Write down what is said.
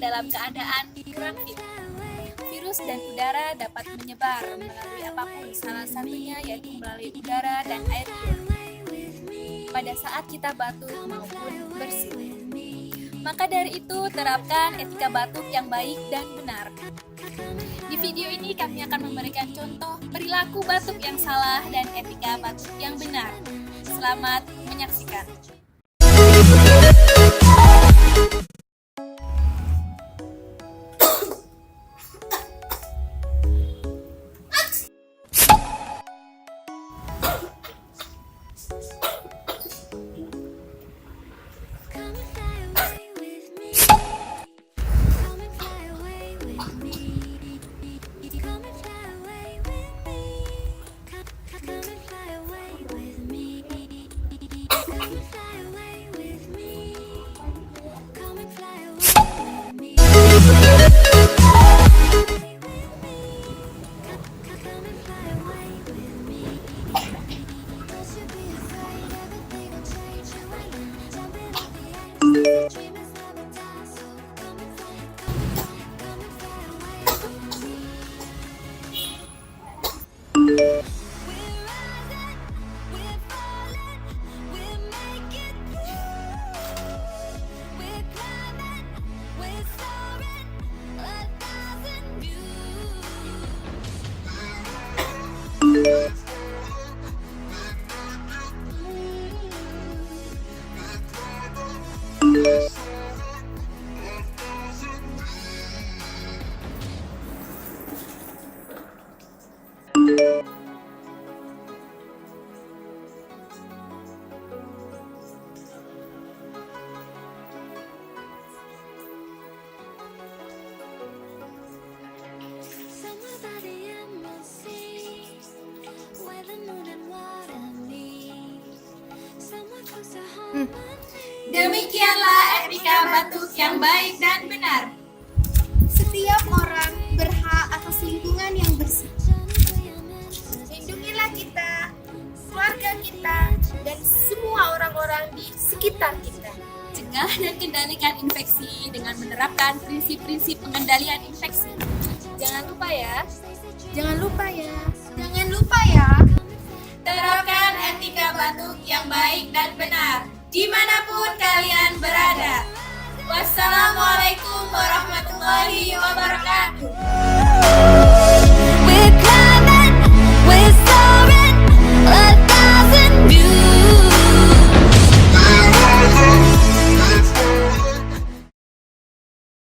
dalam keadaan kurang fit. Virus dan udara dapat menyebar melalui apapun, salah satunya yaitu melalui udara dan air pada saat kita batuk maupun bersin. Maka dari itu, terapkan etika batuk yang baik dan benar. Di video ini kami akan memberikan contoh perilaku batuk yang salah dan etika batuk yang benar. Selamat menyaksikan. Demikianlah etika batuk yang baik dan benar. Setiap orang berhak atas lingkungan yang bersih. Lindungilah kita, keluarga kita, dan semua orang-orang di sekitar kita. Cegah dan kendalikan infeksi dengan menerapkan prinsip-prinsip pengendalian infeksi. Jangan lupa ya. Jangan lupa ya. Jangan lupa ya. Terapkan etika batuk yang baik dan benar dimanapun kalian berada. Wassalamualaikum warahmatullahi wabarakatuh.